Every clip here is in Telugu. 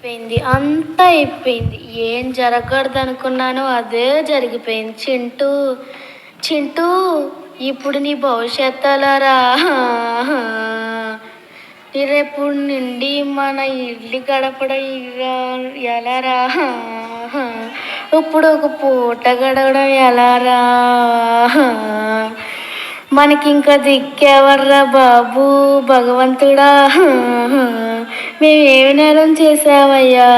అయిపోయింది, అంతా అయిపోయింది. ఏం జరగకూడదు అనుకున్నానో అదే జరిగిపోయింది. చింటూ చింటూ, ఇప్పుడు నీ భవిష్యత్తు ఎలారా? రేపు నుండి మన ఇల్లు గడపడం ఎలారా? ఇప్పుడు ఒక పూట గడవడం ఎలారా? మనకింక దిక్కెవర్రా బాబు, భగవంతుడా. మేమేమి నేరం చేసామయ్యా?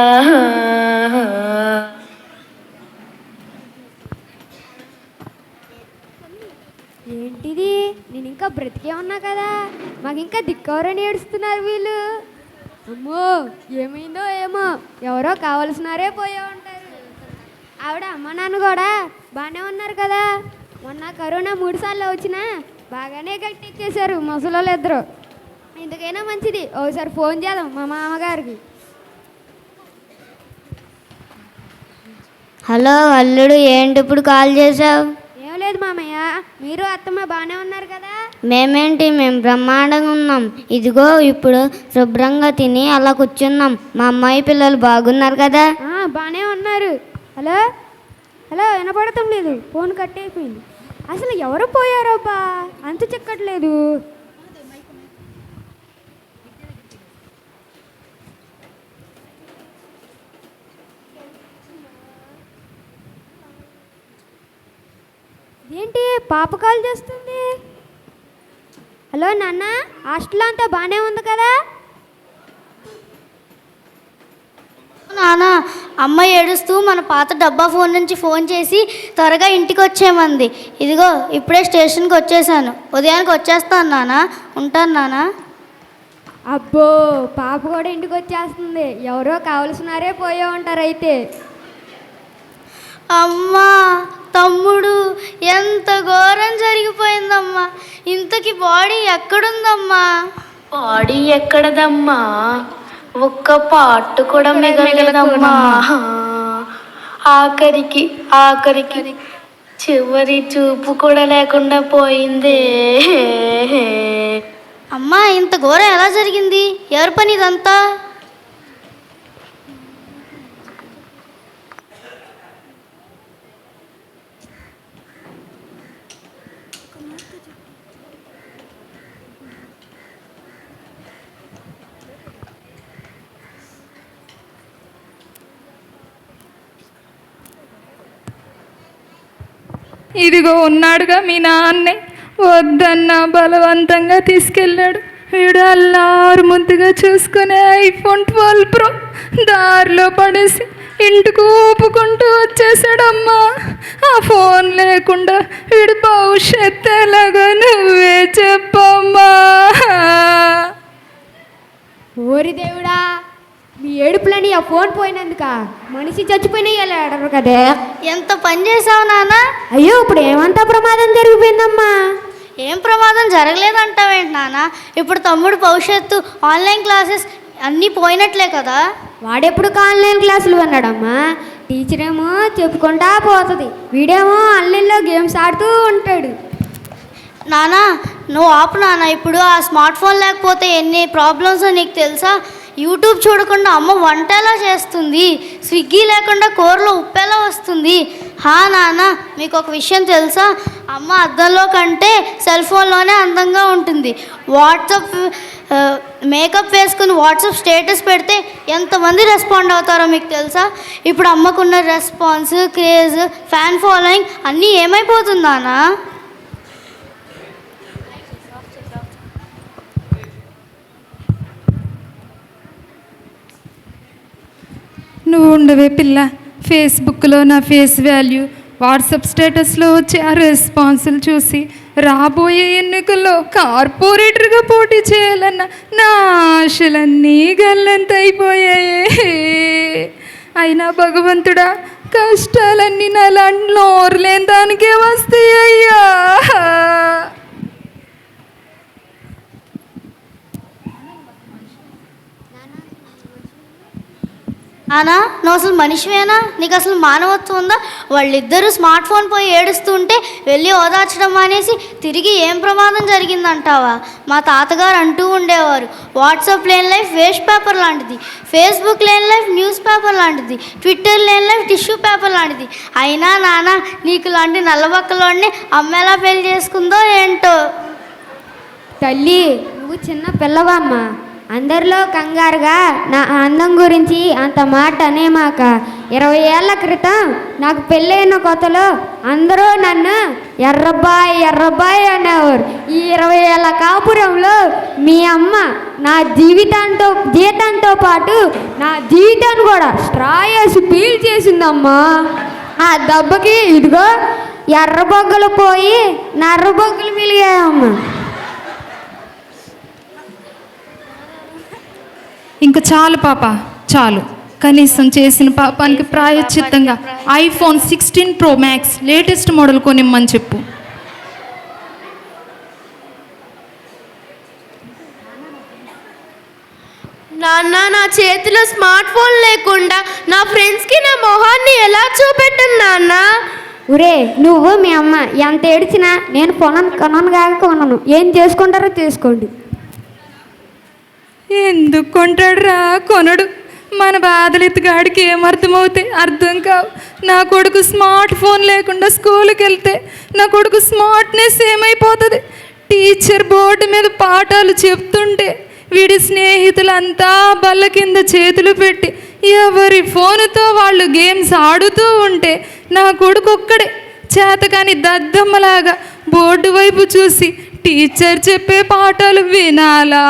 ఏంటిది, నేను ఇంకా బ్రతికే ఉన్నా కదా, మాకు ఇంకా దిక్కవరని ఏడుస్తున్నారు వీళ్ళు. అమ్మో, ఏమైందో ఏమో, ఎవరో కావలసినారే పోయే ఉంటారు. ఆవిడ అమ్మ నాన్న కూడా బాగానే ఉన్నారు కదా. మొన్న కరోనా 3 సార్లు వచ్చినా బాగానే గట్టెక్కేశారు ముసలోళ్ళు ఇద్దరు. ఎందుకైనా మంచిది ఒకసారి ఫోన్ చేద్దాం మా మామగారికి. హలో అల్లుడు, ఏంటి ఇప్పుడు కాల్ చేసావు? ఏం లేదు మామయ్య, మీరు అత్తమ్మ బాగానే ఉన్నారు కదా. మేము బ్రహ్మాండంగా ఉన్నాం. ఇదిగో ఇప్పుడు శుభ్రంగా తిని అలా కూర్చున్నాం. మా అమ్మాయి పిల్లలు బాగున్నారు కదా? బాగానే ఉన్నారు. హలో హలో, వినపడటం లేదు, ఫోన్ కట్ అయిపోయింది. అసలు ఎవరు పోయారబ్బా, అంత చెక్కట్లేదు. ఏంటి పాప కాల్ చేస్తుంది? హలో నాన్న, హాస్టల్లో అంతా బాగానే ఉంది కదా? నాన్న, అమ్మ ఏడుస్తూ మన పాత డబ్బా ఫోన్ నుంచి ఫోన్ చేసి త్వరగా ఇంటికి వచ్చేమంది. ఇదిగో ఇప్పుడే స్టేషన్కి వచ్చేసాను. ఉదయానికి వచ్చేస్తాను నాన్న. ఉంటాను నాన్న. అబ్బో, పాప కూడా ఇంటికి వచ్చేస్తుంది. ఎవరో కావలసినారే పోయే ఉంటారు అయితే. అమ్మా, తమ్ముడు, ఎంత ఘోరం జరిగిపోయిందమ్మా. ఇంతకి బాడీ ఎక్కడుందమ్మా? బాడీ ఎక్కడదమ్మా? ఒక్క పార్ట్ కూడా మిగలదమ్మా. ఆఖరికి ఆఖరికి చివరి చూపు కూడా లేకుండా పోయిందే. అమ్మా, ఇంత ఘోరం ఎలా జరిగింది? ఎవరి పని ఇదంతా? ఇదిగో ఉన్నాడుగా మీ నాన్నే, వద్దన్నా బలవంతంగా తీసుకెళ్ళాడు. వీడు అల్లారు ముద్దుగా చూసుకునే ఐఫోన్ 12 Pro దారిలో పడేసి ఇంటికి ఊపుకుంటూ వచ్చేసాడమ్మా. ఆ ఫోన్ లేకుండా వీడు భవిష్యత్తు ఎలాగో నువ్వే చెప్పమ్మా. ఓరి దేవుడా, మీ ఏడుపులని ఆ ఫోన్ పోయినందుక మనిషి చచ్చిపోయినా ఇలా ఏడరు కదే. ఎంత పని చేసావు నాన్న? అయ్యో, ఇప్పుడు ఏమంతా ప్రమాదం జరిగిపోయిందమ్మా. ఏం ప్రమాదం జరగలేదంటావేంటి నాన్న? ఇప్పుడు తమ్ముడు భవిష్యత్తు, ఆన్లైన్ క్లాసెస్ అన్నీ పోయినట్లే కదా. వాడెప్పుడు ఆన్లైన్ క్లాసులు అన్నాడమ్మా. టీచర్ ఏమో చెప్పుకుంటా పోతుంది, వీడేమో ఆన్లైన్లో గేమ్స్ ఆడుతూ ఉంటాడు. నానా, నువ్వు ఆపు నాన్న. ఇప్పుడు ఆ స్మార్ట్ ఫోన్ లేకపోతే ఎన్ని ప్రాబ్లమ్స్ నీకు తెలుసా? యూట్యూబ్ చూడకుండా అమ్మ వంట ఎలా చేస్తుంది, స్విగ్గీ లేకుండా కూరలో ఉప్పు ఎలా వస్తుంది. నాన్న, మీకు ఒక విషయం తెలుసా? అమ్మ అద్దంలో కంటే సెల్ ఫోన్లోనే అందంగా ఉంటుంది. వాట్సాప్ మేకప్ వేసుకుని వాట్సాప్ స్టేటస్ పెడితే ఎంతమంది రెస్పాండ్ అవుతారో మీకు తెలుసా? ఇప్పుడు అమ్మకున్న రెస్పాన్స్, క్రేజ్, ఫ్యాన్ ఫాలోయింగ్ అన్నీ ఏమైపోతుందా అన్న? నువ్వు ఉండవే పిల్ల. ఫేస్బుక్లో నా ఫేస్ వాల్యూ, వాట్సాప్ స్టేటస్లో వచ్చే ఆ రెస్పాన్సులు చూసి రాబోయే ఎన్నికల్లో కార్పొరేటర్గా పోటీ చేయాలన్న నా ఆశలన్నీ గల్లంతైపోయాయి. అయినా భగవంతుడా, కష్టాలన్నీ నాలాంటి నోరులేని దానికే వస్తాయి అయ్యా. నానా నువ్వు అసలు మనిషివేనా? నీకు అసలు మానవత్వం ఉందా? వాళ్ళిద్దరూ స్మార్ట్ ఫోన్ పోయి ఏడుస్తుంటే వెళ్ళి ఓదార్చడం మానేసి తిరిగి ఏం ప్రమాదం జరిగిందంటావా? మా తాతగారు అంటూ ఉండేవారు, వాట్సాప్ లేని లైఫ్ వేస్ట్ పేపర్ లాంటిది, ఫేస్బుక్ లేని లైఫ్ న్యూస్ పేపర్ లాంటిది, ట్విట్టర్ లేని లైఫ్ టిష్యూ పేపర్ లాంటిది. అయినా నాన్న నీకు లాంటి నల్లబక్కలోని అమ్మ ఎలా పెళ్లి చేసుకుందో ఏంటో. తల్లి, నువ్వు చిన్న పిల్లవమ్మ. అందరిలో కంగారుగా నా అందం గురించి అంత మాట అనేమాక. 20 ఏళ్ల క్రితం నాకు పెళ్ళైన కొత్తలో అందరూ నన్ను ఎర్రబ్బాయి ఎర్రబ్బాయి అనేవారు. ఈ 20 ఏళ్ల కాపురంలో మీ అమ్మ నా జీతంతో పాటు నా జీవితాన్ని కూడా స్ట్రా వేసి పీల్ చేసిందమ్మా. ఆ దెబ్బకి ఇదిగో ఎర్రబొగ్గలు పోయి నర్రబొగ్గలు మిలిగాయమ్మా. ఇంకా చాలు పాప, చాలు. కనీసం చేసిన పాపానికి ప్రాయశ్చిత్తంగా iPhone 16 Pro Max latest model కొనిమ్మని చెప్పు. నాన్న, నా చేతిలో స్మార్ట్ ఫోన్ లేకుండా నా ఫ్రెండ్స్కి నా మొహాన్ని ఎలా చూపెట్టను నాన్న? ఒరే, నువ్వు మీ అమ్మ ఎంత ఏడ్చినా నేను కొనను. ఏం చేసుకుంటారో చేసుకోండి. ఎందుకు కొంటాడు రా? కొనడు. మన బాధలు ఎత్తుగాడికి ఏమర్థమవుతాయి? అర్థం కావు. నా కొడుకు స్మార్ట్ ఫోన్ లేకుండా స్కూల్కి వెళ్తే నా కొడుకు స్మార్ట్నెస్ ఏమైపోతుంది? టీచర్ బోర్డు మీద పాఠాలు చెప్తుంటే వీడి స్నేహితులంతా బల్ల కింద చేతులు పెట్టి ఎవరి ఫోనుతో వాళ్ళు గేమ్స్ ఆడుతూ ఉంటే నా కొడుకు ఒక్కడే చేతకాని దద్దమ్మలాగా బోర్డు వైపు చూసి టీచర్ చెప్పే పాఠాలు వినాలా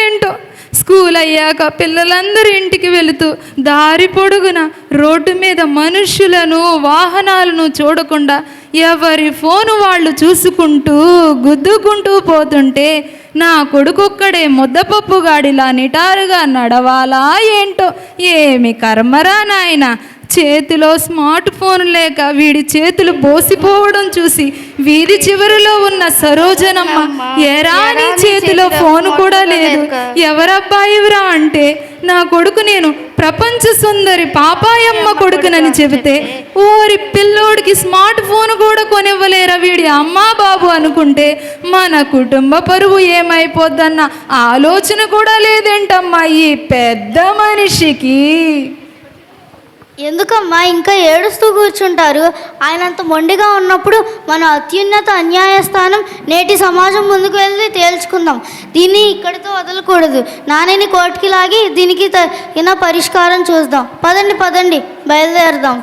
ఏంటో. స్కూల్ అయ్యాక పిల్లలందరూ ఇంటికి వెళుతూ దారి పొడుగున రోడ్డు మీద మనుష్యులను వాహనాలను చూడకుండా ఎవరి ఫోను వాళ్ళు చూసుకుంటూ గుద్దుకుంటూ పోతుంటే నా కొడుకొక్కడే ముద్దపప్పు గాడిలా నిటారుగా నడవాలా ఏంటో. ఏమి కర్మరా నాయన. చేతిలో స్మార్ట్ ఫోన్ లేక వీడి చేతులు బోసిపోవడం చూసి వీధి చివరిలో ఉన్న సరోజనమ్మ, ఎరా నీ చేతిలో ఫోన్ కూడా లేదు, ఎవరబ్బాయివిరా అంటే నా కొడుకు నేను ప్రపంచ సుందరి పాపాయమ్మ కొడుకునని చెబితే ఓరి పిల్లోడికి స్మార్ట్ ఫోన్ కూడా కొనివ్వలేరా వీడి అమ్మా బాబు అనుకుంటే మన కుటుంబ పరువు ఏమైపోద్దన్న ఆలోచన కూడా లేదేంటమ్మా ఈ పెద్ద మనిషికి. ఎందుకమ్మా ఇంకా ఏడుస్తూ కూర్చుంటారు? ఆయనంత మొండిగా ఉన్నప్పుడు మన అత్యున్నత న్యాయస్థానం నేటి సమాజం ముందుకు వెళ్ళి తేల్చుకుందాం. దీన్ని ఇక్కడితో వదలకూడదు. నాన్నని కోర్టుకి లాగి దీనికి తగిన పరిష్కారం చూద్దాం. పదండి బయలుదేరదాం.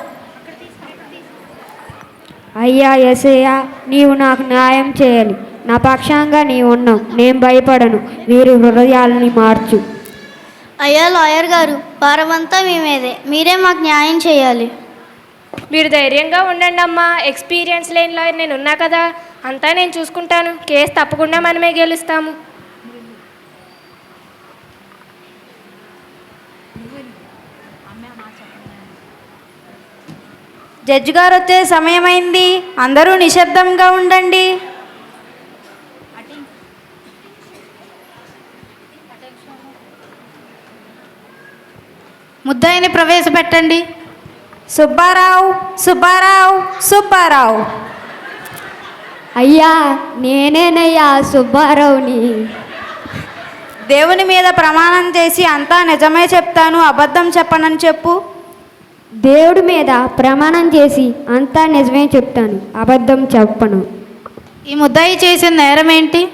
అయ్యా యేసయ్యా, నీవు నాకు న్యాయం చేయాలి. నా పక్షంగా నీవు ఉన్నావు. నేను భయపడను. వీరి హృదయాలని మార్చు. అయ్యా లాయర్ గారు, వారమంతా మీ మీదే. మీరే మాకు న్యాయం చేయాలి. మీరు ధైర్యంగా ఉండండి అమ్మా. ఎక్స్పీరియన్స్ లేని లాయర్ నేను ఉన్నా కదా, అంతా నేను చూసుకుంటాను. కేసు తప్పకుండా మనమే గెలుస్తాము. జడ్జి గారు వచ్చే సమయమైంది. అందరూ నిశ్శబ్దంగా ఉండండి. ముద్దాయిని ప్రవేశపెట్టండి. సుబ్బారావు సుబ్బారావు సుబ్బారావు. అయ్యా, నేనేనయ్యా సుబ్బారావుని. దేవుని మీద ప్రమాణం చేసి అంతా నిజమే చెప్తాను, అబద్ధం చెప్పనని చెప్పు. దేవుడి మీద ప్రమాణం చేసి అంతా నిజమే చెప్తాను, అబద్ధం చెప్పను. ఈ ముద్దాయి చేసిన నేరం ఏంటి?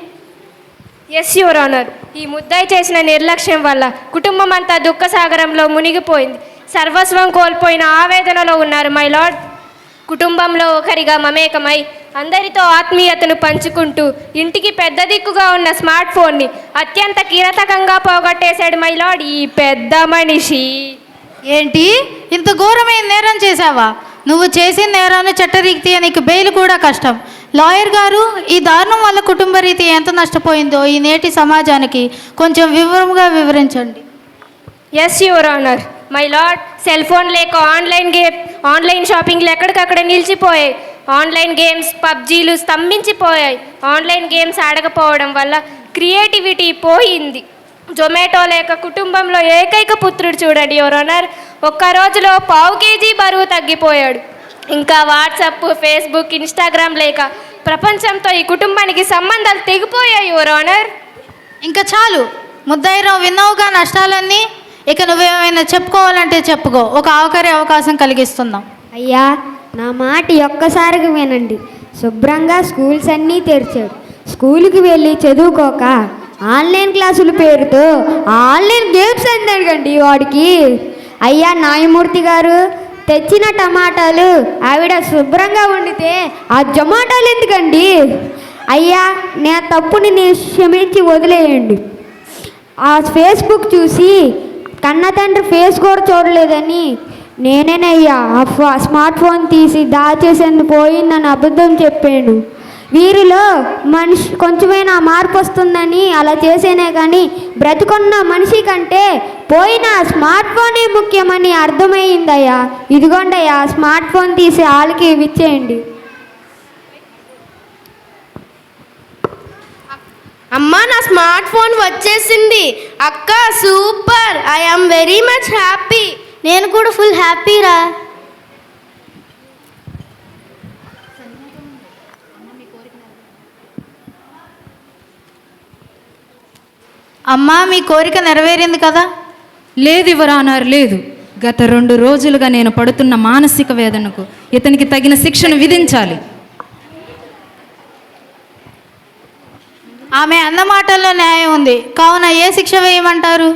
ఎస్ యువర్ ఆనర్, ఈ ముద్దాయి చేసిన నిర్లక్ష్యం వల్ల కుటుంబం అంతా దుఃఖసాగరంలో మునిగిపోయింది. సర్వస్వం కోల్పోయిన ఆవేదనలో ఉన్నారు మై లార్డ్. కుటుంబంలో ఒకరిగా మమేకమై అందరితో ఆత్మీయతను పంచుకుంటూ ఇంటికి పెద్ద దిక్కుగా ఉన్న స్మార్ట్ ఫోన్ని అత్యంత కీలకంగా పోగొట్టేశాడు మై లార్డ్ ఈ పెద్ద మనిషి. ఏంటి, ఇంత ఘోరమైన నేరం చేశావా? నువ్వు చేసిన నేరాన్ని చట్టరీత్యా నీకు బెయిల్ కూడా కష్టం. లాయర్ గారు, ఈ దారుణం వల్ల కుటుంబ రీతి ఎంత నష్టపోయిందో ఈ నేటి సమాజానికి కొంచెం వివరంగా వివరించండి. Yes your honour my lord. Cell phone లేక ఆన్లైన్ షాపింగ్లు ఎక్కడికక్కడ నిలిచిపోయాయి. ఆన్లైన్ గేమ్స్, పబ్జీలు స్తంభించిపోయాయి. ఆన్లైన్ గేమ్స్ ఆడకపోవడం వల్ల క్రియేటివిటీ పోయింది. జొమాటో లేక కుటుంబంలో ఏకైక పుత్రుడు చూడండి యువర్ ఆనర్. ఒక్క రోజులో 1/2 కేజీ బరువు తగ్గిపోయాడు. ఇంకా వాట్సాప్, ఫేస్బుక్, ఇన్స్టాగ్రామ్ లేక ప్రపంచంతో ఈ కుటుంబానికి సంబంధాలు తెగిపోయాయి యువర్ ఆనర్. ఇంకా చాలు ముద్దాయిరావు, విన్నావుగా నష్టాలన్నీ. ఇక నువ్వేమైనా చెప్పుకోవాలంటే చెప్పుకో, ఒక ఆఖరి అవకాశం కలిగిస్తున్నాం. అయ్యా, నా మాట ఒక్కసారిగా వినండి. శుభ్రంగా స్కూల్స్ అన్నీ తెరిచాడు. స్కూల్కి వెళ్ళి చదువుకోక ఆన్లైన్ క్లాసుల పేరుతో ఆన్లైన్ గేమ్స్ అడగండి వాడికి. అయ్యా న్యాయమూర్తి గారు, తెచ్చిన టమాటాలు ఆవిడ శుభ్రంగా వండితే ఆ జొమాటాలు ఎందుకండి? అయ్యా, నా తప్పుని నేను క్షమించి వదిలేయండి. ఆ ఫేస్బుక్ చూసి కన్న తండ్రి ఫేస్ కూడా చూడలేదని నేనేనయ్యా ఆ స్మార్ట్ ఫోన్ తీసి దాచేసేందు పోయిందని అబద్ధం చెప్పాను. వీరిలో మనిషి కొంచెమైనా మార్పు వస్తుందని అలా చేసేనే కానీ బ్రతుకున్న మనిషి కంటే పోయిన స్మార్ట్ ఫోనే ముఖ్యమని అర్థమైందయ్యా. ఇదిగోండయ్యా స్మార్ట్ ఫోన్ తీసి వాళ్ళకి ఇచ్చేయండి. అమ్మా, నా స్మార్ట్ ఫోన్ వచ్చేసింది. అక్క super, I am very much happy. నేను కూడా ఫుల్ హ్యాపీరా. అమ్మా, మీ కోరిక నెరవేరింది కదా? లేదు యువర్ ఆనర్, లేదు. గత 2 రోజులుగా నేను పడుతున్న మానసిక వేదనకు ఇతనికి తగిన శిక్షను విధించాలి. ఆమె అన్న మాటల్లో న్యాయం ఉంది. కావున ఏ శిక్ష వేయమంటారు?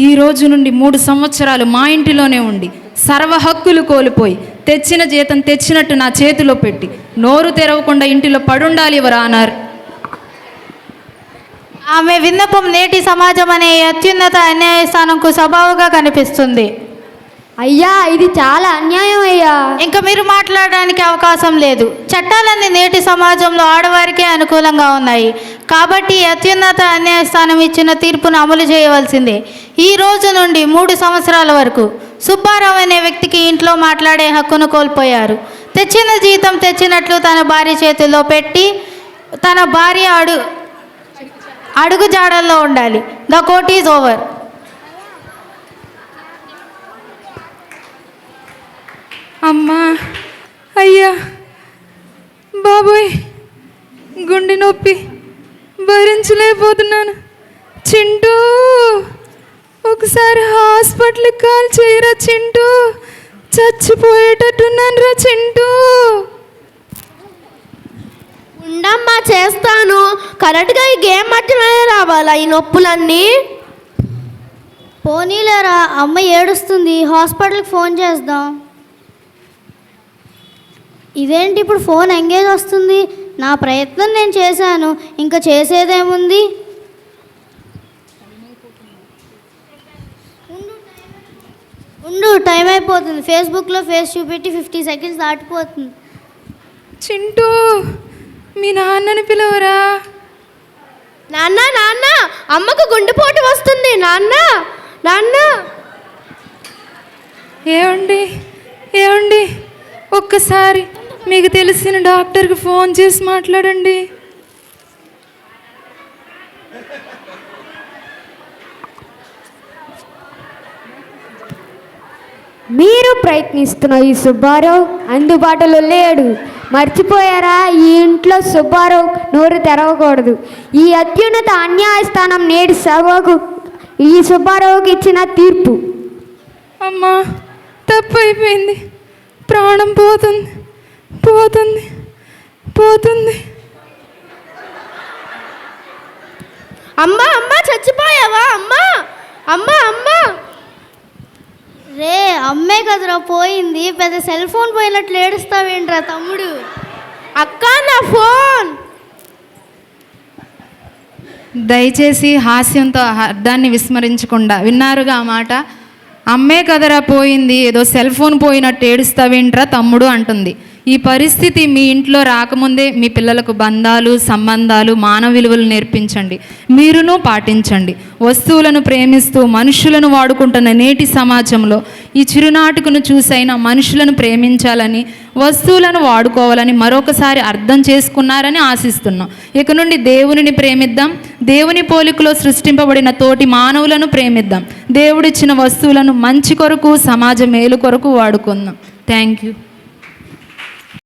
ఈ రోజు నుండి 3 సంవత్సరాలు మా ఇంటిలోనే ఉండి సర్వ హక్కులు కోల్పోయి తెచ్చిన జీతం తెచ్చినట్టు నా చేతిలో పెట్టి నోరు తెరవకుండా ఇంటిలో పడుండాలి యువర్ ఆనర్. ఆమె విన్నపం నేటి సమాజం అనే అత్యున్నత న్యాయస్థానంకు సబావుగా కనిపిస్తుంది. అయ్యా, ఇది చాలా అన్యాయం అయ్యా. ఇంకా మీరు మాట్లాడడానికి అవకాశం లేదు. చట్టాలన్నీ నేటి సమాజంలో ఆడవారికే అనుకూలంగా ఉన్నాయి. కాబట్టి అత్యున్నత న్యాయస్థానం ఇచ్చిన తీర్పును అమలు చేయవలసిందే. ఈ రోజు నుండి 3 సంవత్సరాల వరకు సుబ్బారావు అనే వ్యక్తికి ఇంట్లో మాట్లాడే హక్కును కోల్పోయారు. తెచ్చిన జీతం తెచ్చినట్లు తన భార్య చేతిలో పెట్టి తన భార్య అడుగు జాడల్లో ఉండాలి. The court is over. అమ్మా, అయ్యా, బాబోయ్, గుండె నొప్పి భరించలేకపోతున్నాను. చింటూ, ఒకసారి హాస్పిటల్కి కాల్ చేయరా చింటూ, చచ్చిపోయేటట్టున్నాను రా చింటూ. ఉండమ్మా, చేస్తాను. కరెక్ట్గా ఈ గేమ్ మధ్యలోనే రావాలా ఈ నొప్పులన్నీ? పోనీలేరా, అమ్మ ఏడుస్తుంది, హాస్పిటల్కి ఫోన్ చేద్దాం. ఇదేంటి ఇప్పుడు ఫోన్ ఎంగేజ్ వస్తుంది? నా ప్రయత్నం నేను చేశాను, ఇంకా చేసేదేముంది? ఉండు, టైం అయిపోతుంది. ఫేస్బుక్లో ఫేస్ చూపెట్టి 50 సెకండ్స్ దాటిపోతుంది. చింటూ, మీ నాన్నని పిలవరా. నాన్న, నాన్న, అమ్మకు గుండెపోటు వస్తుంది. నాన్న, నాన్న. ఏమండి, ఏమండి, ఒక్కసారి మీకు తెలిసిన డాక్టర్కి ఫోన్ చేసి మాట్లాడండి. మీరు ప్రయత్నిస్తున్న ఈ సుబ్బారావు అందుబాటులో లేడు. మర్చిపోయారా? ఈ ఇంట్లో సుబ్బారావు నోరు తెరవకూడదు. ఈ అత్యున్నత న్యాయస్థానం నేటి సభకు ఈ సుబ్బారావుకి ఇచ్చిన తీర్పు. అమ్మా, తప్పు అయిపోయింది. ప్రాణం పోతుంది, పోతుంది, పోతుంది. అమ్మా, అమ్మా, చచ్చిపోయావా? అమ్మా, అమ్మా, అమ్మా. రే, అమ్మే కదరా పోయింది, పెద్ద సెల్ ఫోన్ పోయినట్లు ఏడుస్తావేంట్రా తమ్ముడు? అక్క, నా ఫోన్. దయచేసి హాస్యంతో అర్థాన్ని విస్మరించకుండా విన్నారుగా ఆ మాట. అమ్మే కదరా పోయింది, ఏదో సెల్ ఫోన్ పోయినట్టు ఏడుస్తావేంట్రా తమ్ముడు అంటుంది. ఈ పరిస్థితి మీ ఇంట్లో రాకముందే మీ పిల్లలకు బంధాలు, సంబంధాలు, మానవ విలువలు నేర్పించండి. మీరును పాటించండి. వస్తువులను ప్రేమిస్తూ మనుషులను వాడుకుంటున్న నేటి సమాజంలో ఈ చిరునాటుకును చూసైనా మనుషులను ప్రేమించాలని, వస్తువులను వాడుకోవాలని మరొకసారి అర్థం చేసుకున్నారని ఆశిస్తున్నాం. ఇక నుండి దేవునిని ప్రేమిద్దాం. దేవుని పోలికలో సృష్టింపబడిన తోటి మానవులను ప్రేమిద్దాం. దేవుడిచ్చిన వస్తువులను మంచి కొరకు, సమాజ మేలు కొరకు వాడుకుందాం. Thank you.